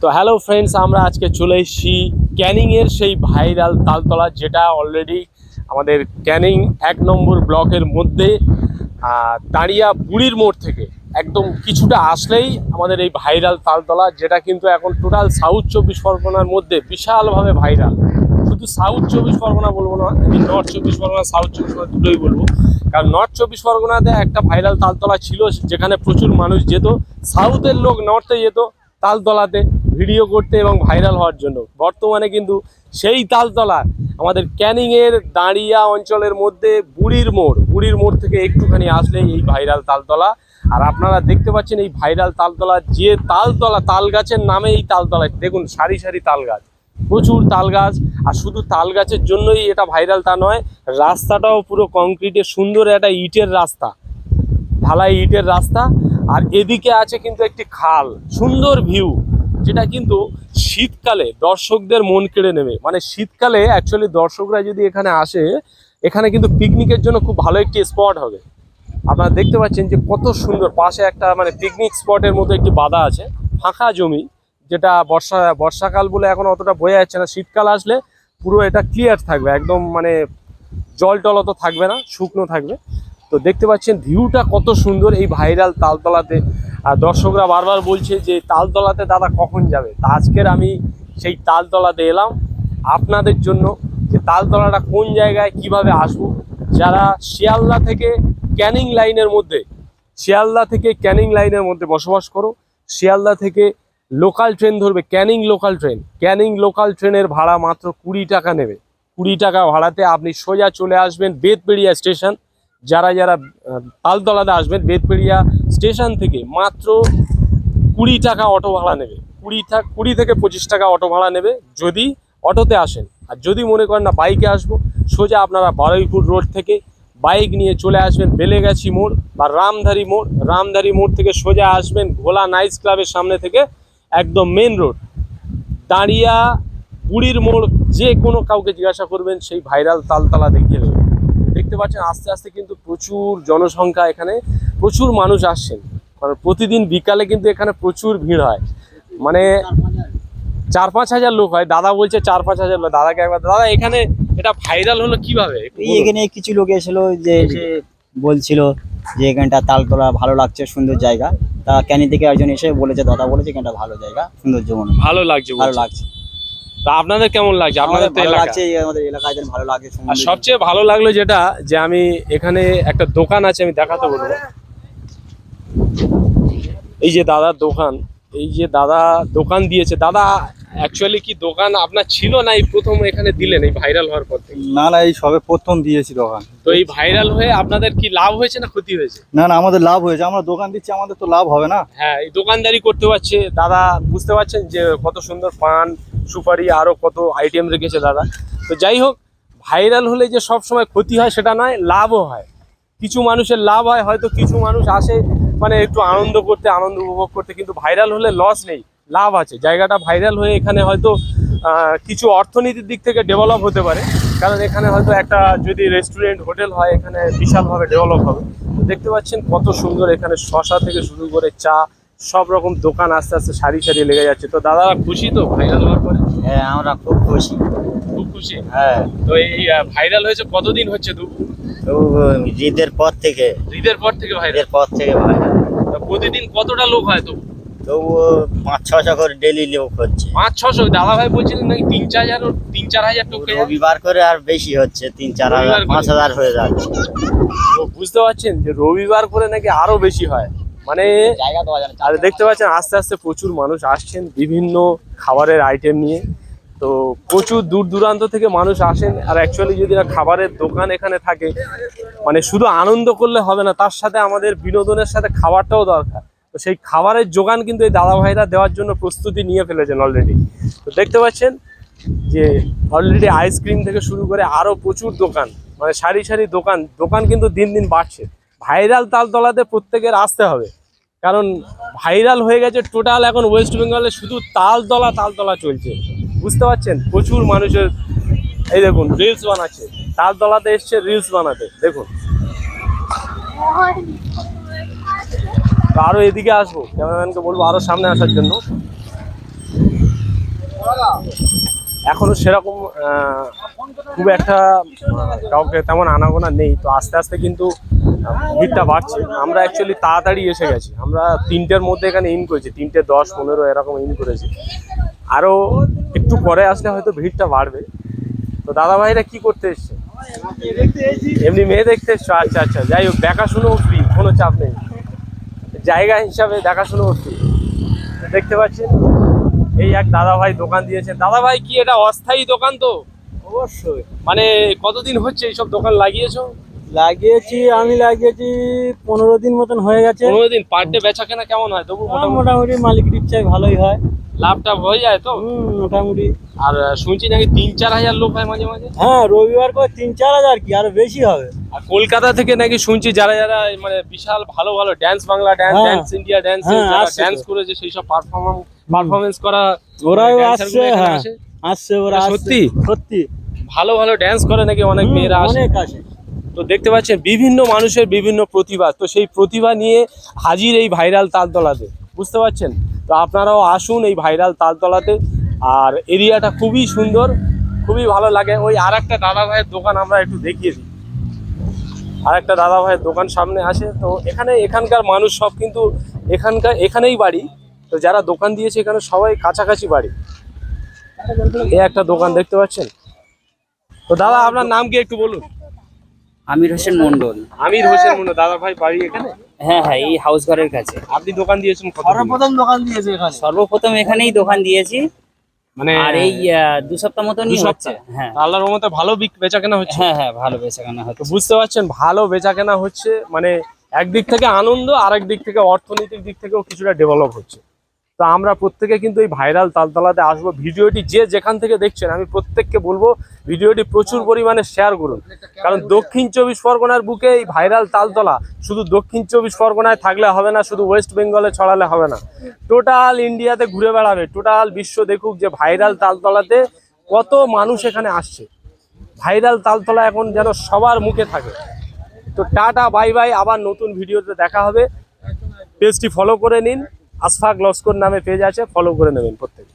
তো hello friends, আমরা আজকে চলে এসেছি ক্যানিংয়ের সেই ভাইরাল তালতলা, যেটা অলরেডি আমাদের ক্যানিং 1 নম্বর ব্লকের মধ্যে দাঁড়িয়া বুড়ির মোড় থেকে একদম কিছুটা আসলেই আমাদের এই ভাইরাল তালতলা, যেটা কিন্তু এখন টোটাল সাউথ 24 পরগনার মধ্যে বিশালভাবে ভাইরাল। শুধু সাউথ 24 পরগনা বলবো না, আমি নর্থ 24 পরগনা সাউথ 24 পরগনা দুটোই বলবো, কারণ নর্থ 24 পরগনাতে একটা ভাইরাল তালতলা ছিল যেখানে প্রচুর মানুষ যেত, সাউথের লোক নর্থে যেত তালতলাতে ভিডিও করতে এবং ভাইরাল হওয়ার জন্য। বর্তমানে কিন্তু সেই তালতলা আমাদের ক্যানিংয়ের দাঁড়িয়া অঞ্চলের মধ্যে বুড়ির মোড় থেকে একটুখানি আসলে এই ভাইরাল তালতলা। আর আপনারা দেখতে পাচ্ছেন এই ভাইরাল তালতলা, যে তালতলা, তাল গাছের নামে এই তালতলায় দেখুন সারি সারি তাল গাছ, প্রচুর তাল গাছ। আর শুধু তাল গাছের জন্যই এটা ভাইরাল তা নয়, রাস্তাটাও পুরো কংক্রিটের সুন্দর একটা ইটের রাস্তা, ঢালাই ইটের রাস্তা। আর এদিকে আছে কিন্তু একটি খাল, সুন্দর ভিউ, যেটা কিন্তু শীতকালে দর্শকদের মন কেড়ে নেবে। মানে শীতকালে অ্যাকচুয়ালি দর্শকরা যদি এখানে আসে, এখানে কিন্তু পিকনিকের জন্য খুব ভালো একটি স্পট হবে। আপনারা দেখতে পাচ্ছেন যে কত সুন্দর, পাশে একটা মানে পিকনিক স্পটের মতো একটি বাঁধা আছে, ফাঁকা জমি, যেটা বর্ষাকাল বলে এখন অতটা বোঝা যাচ্ছে না। শীতকাল আসলে পুরো এটা ক্লিয়ার থাকবে, একদম মানে জল টল অত থাকবে না, শুকনো থাকবে। তো দেখতে পাচ্ছেন ভিউটা কত সুন্দর এই ভাইরাল তালতলাতে। আর দর্শকরা বারবার বলছে যে তালতলাতে দাদা কখন যাবে, তা আজকের আমি সেই তালতলাতে এলাম আপনাদের জন্য, যে তালতলাটা কোন জায়গায়, কিভাবে আসবো। যারা শিয়ালদা থেকে ক্যানিং লাইনের মধ্যে বসবাস করো, শিয়ালদা থেকে লোকাল ট্রেন ধরবে, ক্যানিং লোকাল ট্রেনের ভাড়া মাত্র 20 টাকা নেবে। 20 টাকা ভাড়াতে আপনি সোজা চলে আসবেন বেতপেড়িয়া স্টেশন। যারা তালতলাতে আসবেন, বেতপেড়িয়া স্টেশন থেকে মাত্র 20 টাকা অটো ভাড়া নেবে, 20 থেকে 25 টাকা অটো ভাড়া নেবে যদি অটোতে আসেন। আর যদি মনে করেন না বাইকে আসবো, সোজা আপনারা বারুইপুর রোড থেকে বাইক নিয়ে চলে আসবেন বেলেগাছি মোড় বা রামধারী মোড় থেকে সোজা আসবেন ভোলা নাইস ক্লাবের সামনে থেকে একদম মেন রোড দাঁড়িয়া বুড়ির মোড়, যে কোনো কাউকে জিজ্ঞাসা করবেন সেই ভাইরাল তালতলা দেখিয়ে দেবে। দেখতে পাচ্ছেন আস্তে আস্তে কিন্তু প্রচুর জনসংখ্যা, এখানে প্রচুর মানুষ আসছেন, কারণ প্রতিদিন বিকালে কিন্তু এখানে প্রচুর ভিড় হয়, মানে 4-5 হাজার লোক হয়। দাদা বলছে 4-5 হাজার লোক। দাদাকে একবার, দাদা এখানে এটা ভাইরাল হলো কিভাবে? এখানে কিছু লোক এসেছিল, যে এসে বলছিল যে এখানটা তালতলা ভালো লাগছে, সুন্দর জায়গা। তা ক্যানিং থেকে একজন এসে বলেছে, দাদা বলেছে এখানটা ভালো জায়গা, সুন্দর জীবন, ভালো লাগছে। তা আপনাদের কেমন লাগছে? আপনাদের তো এলাকা, আমাদের এলাকায় ভালো লাগে। আর সবচেয়ে ভালো লাগলো যেটা, যে আমি এখানে একটা দোকান আছে, আমি দেখাতে বলবো। এই যে দাদার দোকান, এই যে দাদা দোকান দিয়েছে। দাদা অ্যাকচুয়ালি কি দোকান আপনার ছিল না এই প্রথম এখানে দিলেন এই ভাইরাল হওয়ার পর থেকে? না, এই সবে প্রথম দিয়েছি দোকান। তো এই ভাইরাল হয়ে আপনাদের কি লাভ হয়েছে না ক্ষতি হয়েছে? না, আমাদের লাভ হয়েছে। আমরা দোকান দিচ্ছি, আমাদের তো লাভ হবে না? হ্যাঁ, এই দোকানদারি করতে পারছে দাদা, বুঝতে পারছেন যে কত সুন্দর পান সুপারি আরো কত আইটেম রেখেছে দাদা। তো যাই হোক, ভাইরাল হলে যে সব সময় ক্ষতি হয় সেটা নয়, লাভও হয়। কিছু মানুষের লাভ হয়, হয়তো কিছু মানুষ আসে মানে একটু আনন্দ উপভোগ করতে, কিন্তু ভাইরাল হলে লস নেই, লাভ আছে। জায়গাটা ভাইরাল হয়ে এখানে হয়তো কিছু অর্থনীতির দিক থেকে ডেভেলপ হতে পারে, কারণ এখানে হয়তো একটা যদি রেস্টুরেন্ট হোটেল হয়, এখানে বিশালভাবে ডেভেলপ হবে। তো দেখতে পাচ্ছেন কত সুন্দর, এখানে শশা থেকে শুরু করে চা, সব রকম দোকান আস্তে আস্তে সারি লেগে যাচ্ছে। তো দাদারা খুশি তো ভাইরাল হওয়ার পরে? হ্যাঁ, আমরা খুব খুশি। হ্যাঁ। তো এই ভাইরাল হয়েছে কতদিন হচ্ছে? তো ঈদের পর থেকে ভাইরাল। তো প্রতিদিন কতটা লোক হয়? তো 500-600 করে ডেলি লোক হচ্ছে। 500-600? দাদা ভাই বলছিলেন নাকি 3-4 হাজার লোক। রবিবার করে আর বেশি হচ্ছে, 3-4 হাজার 5,000 হয়ে যাচ্ছে। তো বুঝতে পারছেন যে রবিবার করে নাকি আরো বেশি হয়, মানে জায়গা তো বাজার। আর দেখতে পাচ্ছেন আস্তে আস্তে প্রচুর মানুষ আসছেন বিভিন্ন খাবারের আইটেম নিয়ে। তো প্রচুর দূর দূরান্ত থেকে মানুষ আসেন। আর অ্যাকচুয়ালি যদি না খাবারের দোকান এখানে থাকে, মানে শুধু আনন্দ করলে হবে না, তার সাথে আমাদের বিনোদনের সাথে খাবারটাও দরকার। তো সেই খাবারের যোগান কিন্তু এই দাদা ভাইরা দেওয়ার জন্য প্রস্তুতি নিয়ে ফেলেছেন অলরেডি। তো দেখতে পাচ্ছেন যে অলরেডি আইসক্রিম থেকে শুরু করে আরও প্রচুর দোকান, মানে সারি দোকান কিন্তু দিন দিন বাড়ছে। ভাইরাল তালতলাতে প্রত্যেকের আসতে হবে, কারণ ভাইরাল হয়ে গেছে টোটাল এখন ওয়েস্ট বেঙ্গলে শুধু তালতলা চলছে। বুঝতে পারছেন, প্রচুর মানুষের, এই দেখুন রিলস বানাচ্ছে, তালতলাতে এসছে রিলস বানাতে। দেখুন আরো এদিকে আসবো, ক্যামেরাম্যানকে বলবো আরো সামনে আসার জন্য। এখনো সেরকম খুব একটা কাউকে তেমন আনাগোনা নেই, তো আস্তে আস্তে কিন্তু ভিড়টা বাড়ছে। আমরা অ্যাকচুয়ালি তাড়াতাড়ি এসে গেছি, আমরা 3টের মধ্যে এখানে ইন করেছি, 3টে 10 15 এরকম ইন করেছি। আরও একটু পরে আসলে হয়তো ভিড়টা বাড়বে। তো দাদা ভাইরা কি করতে এসছে? এমনি মেয়ে দেখতে এসছো? আচ্ছা আচ্ছা, যাই হোক, দেখাশুনো ফ্রি, কোনো চাপ নেই, জায়গা হিসাবে দেখাশুনো ফ্রি। দেখতে পাচ্ছেন এই এক দাদা ভাই দোকান দিয়েছেন। দাদা ভাই কি এটা অস্থায়ী দোকান তো? অবশ্যই মানে কতদিন হচ্ছে এইসব দোকান লাগিয়েছো? আমি লাগিয়েছি 15 দিন মতন হয়ে গেছে। 15 দিন। পার ডে বেচা কেনা কেমন হয় তবু? মোটামুটি মালিকের ইচ্ছায় ভালোই হয়, লাভ টাভ হয়ে যায় তো? মোটামুটি। আর শুনছি নাকি 3-4 হাজার লোক হয় মাঝে মাঝে। হ্যাঁ, রবিবার করে 3-4 হাজার, কি আরো বেশি হবে। আর কলকাতা থেকে নাকি শুনছি যারা যারা মানে বিশাল ভালো ভালো ড্যান্স বাংলা ড্যান্স, হ্যাঁ। ড্যান্স ইন্ডিয়া ড্যান্স, হ্যাঁ, যারা আসছে তো। ড্যান্স করেছে সেই সব পারফরমেন্স করা ওরাও dancer আসছে। গুলো এখানে হ্যাঁ আসে। আসছে, ওরা এটা আসছে। সত্যি? সত্যি ভালো ভালো ড্যান্স করে নাকি অনেক মেয়েরা আসে। অনেক আসে। তো দেখতে পাচ্ছেন বিভিন্ন মানুষের বিভিন্ন প্রতিভা, তো সেই প্রতিভা নিয়ে হাজির এই ভাইরাল তালতলাতে, বুঝতে পারছেন? তো আপনারাও আসুন এই ভাইরাল তালতলাতে। আর এরিয়াটা খুবই সুন্দর, খুবই ভালো লাগে। ওই আর একটা দাদা ভাইয়ের দোকান আমরা একটু দেখিয়ে দিই। আর একটা দাদা ভাইয়ের দোকান সামনে আসে। তো এখানকার মানুষ সব কিন্তু এখানেই বাড়ি। তো যারা দোকান দিয়েছে এখানে সবাই কাছাকাছি বাড়ি। এই একটা দোকান দেখতে পাচ্ছেন। তো দাদা আপনার নাম কি একটু বলুন? আমির হোসেন মন্ডল। আমির হোসেন মন্ডল। দাদা ভাই বাড়ি এখানে? হ্যাঁ হ্যাঁ, এই হাউস ঘরের কাছে। আপনি দোকান দিয়েছেন কত? সর্বপ্রথম দোকান দিয়েছে এখানে। সর্বপ্রথম এখানেই দোকান দিয়েছি, মানে আর এই 2 সপ্তাহ মতনই 2 হচ্ছে। সপ্তাহ? হ্যাঁ আল্লাহর রহমতে ভালো বেচা কেনা হচ্ছে? হ্যাঁ হ্যাঁ, ভালো বেচাকেনা তো হচ্ছে। বুঝতে পারছেন ভালো বেচা কেনা হচ্ছে, মানে একদিক থেকে আনন্দ, আর একদিক থেকে অর্থনৈতিক দিক থেকেও কিছুটা ডেভেলপ হচ্ছে। তো আমরা প্রত্যেকে কিন্তু এই ভাইরাল তালতলাতে আসবো। ভিডিওটি যে যেখান থেকে দেখছেন আমি প্রত্যেককে বলবো ভিডিওটি প্রচুর পরিমাণে শেয়ার করুন, কারণ দক্ষিণ 24 পরগনার বুকে এই ভাইরাল তালতলা শুধু দক্ষিণ 24 পরগনায় থাকলে হবে না, শুধু ওয়েস্ট বেঙ্গলে ছড়ালে হবে না, টোটাল ইন্ডিয়াতে ঘুরে বেড়াবে, টোটাল বিশ্ব দেখুক যে ভাইরাল তালতলাতে কত মানুষ এখানে আসছে। ভাইরাল তালতলা এখন যেন সবার মুখে থাকে। তো টাটা বাই বাই, আবার নতুন ভিডিওতে দেখা হবে। পেজটি ফলো করে নিন, আশফাক লস্কর নামে পেজ আছে, ফলো করে নেবেন প্রত্যেকে।